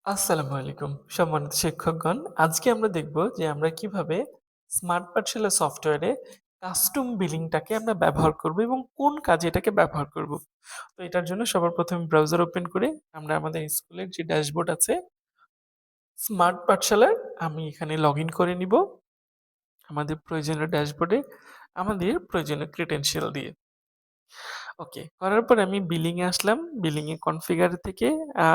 আসসালামু আলাইকুম সম্মানিত শিক্ষকগণ। আজকে আমরা দেখব যে আমরা কিভাবে স্মার্ট পাঠশালা সফটওয়্যারে কাস্টম বিলিংটাকে আমরা ব্যবহার করব এবং কোন কাজে এটাকে ব্যবহার করব। তো এটার জন্য সবার প্রথমে ব্রাউজার ওপেন করে আমরা আমাদের স্কুলের যে ড্যাশবোর্ড আছে স্মার্ট পাঠশালার আমি এখানে লগইন করে নিব আমাদের প্রয়োজনীয় ড্যাশবোর্ডে আমাদের প্রয়োজনীয় ক্রেডেনশিয়াল দিয়ে। ওকে। করার পরে আমি বিলিং এ আসলাম। বিলিং এ কনফিগার থেকে আ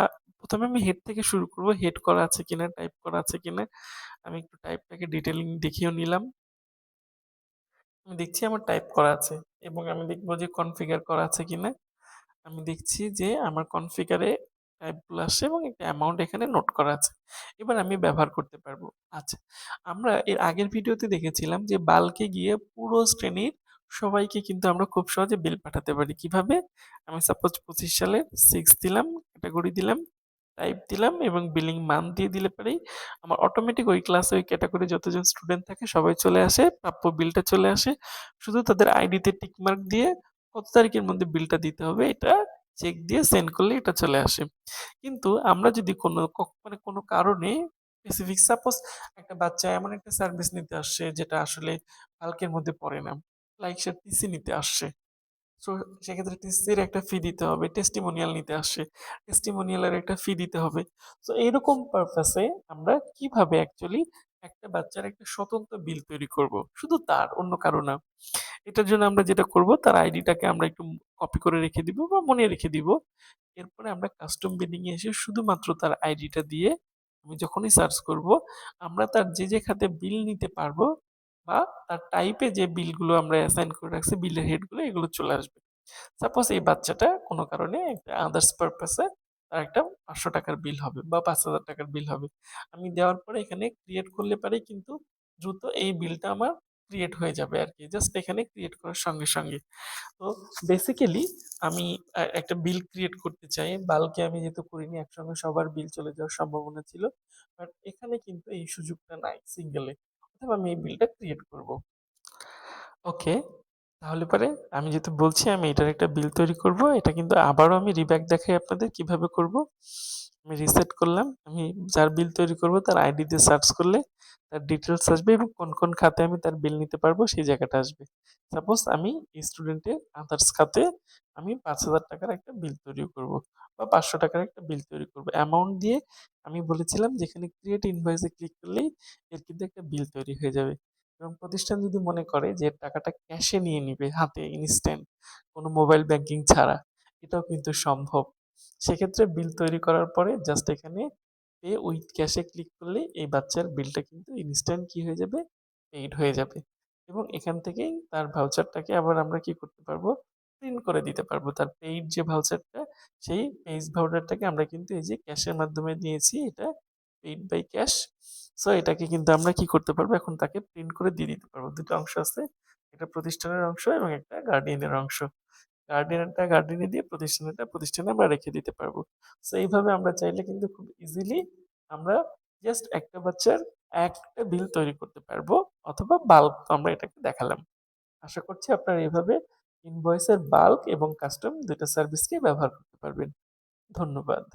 ১ম এ আমি হেড থেকে শুরু করব। হেড করা আছে কিনা, টাইপ করা আছে কিনা। আমি একটু টাইপটাকে ডিটেইলিং দেখিয়েও নিলাম। আমি দেখছি আমার টাইপ করা আছে এবং আমি দেখব যে কনফিগার করা আছে কিনা। আমি দেখছি যে আমার কনফিগারে টাইপগুলো আসছে এবং একটা অ্যামাউন্ট এখানে নোট করা আছে। এবার আমি ব্যবহার করতে পারবো। আচ্ছা, আমরা এর আগের ভিডিওতে দেখেছিলাম যে বাল্কে গিয়ে পুরো শ্রেণীর সবাইকে কিন্তু আমরা খুব সহজে বিল পাঠাতে পারি। কিভাবে? আমি সাপোজ ২৫ সালের 6 দিলাম, ক্যাটেগরি দিলাম, টাইপ দিলাম এবং বিলিং মান্থ দিয়ে দিলে পারেই আমার অটোমেটিক ওই ক্লাসে ওই ক্যাটেগরি যতজন স্টুডেন্ট থাকে সবাই চলে আসে, প্রাপ্য বিলটা চলে আসে। শুধু তাদের আইডিতে টিক মার্ক দিয়ে কত তারিখের মধ্যে বিলটা দিতে হবে এটা চেক দিয়ে সেন্ড করলে এটা চলে আসে। কিন্তু আমরা যদি মানে কোনো কারণে স্পেসিফিক সাপোজ একটা বাচ্চা এমন একটা সার্ভিস নিতে আসছে যেটা আসলে বাল্কের মধ্যে পড়ে না। লাইক সে টিসি নিতে আসছে। সো সেক্ষেত্রে টিসির একটা ফি দিতে হবে। টেস্টিমোনিয়াল নিতে আসছে। টেস্টিমোনিয়াল এর একটা ফি দিতে হবে। সো এরকম পারপাসে আমরা কিভাবে অ্যাকচুয়ালি একটা বাচ্চার একটা স্বতন্ত্র বিল তৈরি করব। শুধু তার, অন্য কারো না। এটার জন্য আমরা যেটা করব তার আইডিটাকে আমরা একটু কপি করে রেখে দিব বা মনে রেখে দিব। এরপরে আমরা কাস্টম বিলিং এ এসে শুধুমাত্র তার আইডিটা দিয়ে আমি যখনই সার্চ করব, আমরা তার যে খাতে বিল নিতে পারবো বা তার টাইপে যে বিলগুলো আমরা অ্যাসাইন করে রাখছি, বিলের হেডগুলো এগুলো চলে আসবে। সাপোজ এই বাচ্চাটা কোনো কারণে একটা আদার্স পারপাসে তার একটা ৳৫০০ বিল হবে বা ৳৫,০০০ বিল হবে। আমি দেওয়ার পরে এখানে ক্রিয়েট করলে পারেই কিন্তু দ্রুত এই বিলটা আমার ক্রিয়েট হয়ে যাবে আরকি। জাস্ট এখানে ক্রিয়েট করার সঙ্গে, সঙ্গে। তো বেসিক্যালি আমি একটা বিল ক্রিয়েট করতে চাই। বাল্কে আমি যেহেতু করিনি একসঙ্গে সবার বিল চলে যাওয়ার সম্ভাবনা ছিল। বাট এখানে কিন্তু এই সুযোগটা নাই সিঙ্গেলে। অথবা আমি এই বিলটা ক্রিয়েট করব। ওকে। তাহলে পরে আমি যেহেতু বলছি আমি এটার একটা বিল তৈরি করব। এটা কিন্তু আবারও আমি রিব্যাক দেখাই আপনাদের কিভাবে করব। আমি রিসেট করলাম। আমি যার বিল তৈরি করব তার আইডি দিয়ে সার্চ করলে তার ডিটেইলস আসবে এবং কোন খাতে আমি তার বিল নিতে পারবো সেই জায়গাটা আসবে। সাপোজ আমি স্টুডেন্টের আদার্স খাতে আমি ৳৫,০০০ র একটা বিল তৈরি করব বা ৳৫০০ র একটা বিল তৈরি করব। অ্যামাউন্ট দিয়ে আমি বলেছিলাম যেখানে ক্রিয়েট ইনভয়েস এ ক্লিক করলেই এর কিন্তু একটা বিল তৈরি হয়ে যাবে। এবং প্রতিষ্ঠান যদি মনে করে যে টাকাটা ক্যাশে নিয়ে নিবে হাতে ইনস্ট্যান্ট কোনো মোবাইল ব্যাংকিং ছাড়া, এটাও কিন্তু সম্ভব। সেক্ষেত্রে বিল তৈরি করার পরে জাস্ট এখানে পে উইথ ক্যাশে ক্লিক করলে এই বাচ্চার বিলটা কিন্তু ইনস্ট্যান্ট কি হয়ে যাবে? পেইড হয়ে যাবে। এবং এখান থেকেই তার ভাউচারটাকে আবার আমরা কি করতে পারবো? প্রিন্ট করে দিতে পারবো। তার পেইড যে ভাউচারটা সেই পেইড ভাউচারটাকে আমরা কিন্তু এই যে ক্যাশের মাধ্যমে দিয়েছি এটা পেইড বাই ক্যাশ। সো এটাকে কিন্তু আমরা কি করতে পারবো? এখন তাকে প্রিন্ট করে দিয়ে দিতে পারবো। ২ টা অংশ আছে। একটা প্রতিষ্ঠানের অংশ এবং একটা গার্ডিয়ানের অংশ। গার্ডিয়ানটা গার্ডিয়ানে দিয়ে প্রতিষ্ঠানেরটা প্রতিষ্ঠানে আমরা রেখে দিতে পারবো। সো এইভাবে আমরা চাইলে কিন্তু খুব ইজিলি আমরা জাস্ট একটা বাচ্চার একটা বিল তৈরি করতে পারবো অথবা বাল্ক আমরা এটাকে দেখালাম। আশা করছি আপনারা এভাবে ইনভয়েসের বাল্ক এবং কাস্টম ২ টা সার্ভিসকেই ব্যবহার করতে পারবেন। ধন্যবাদ।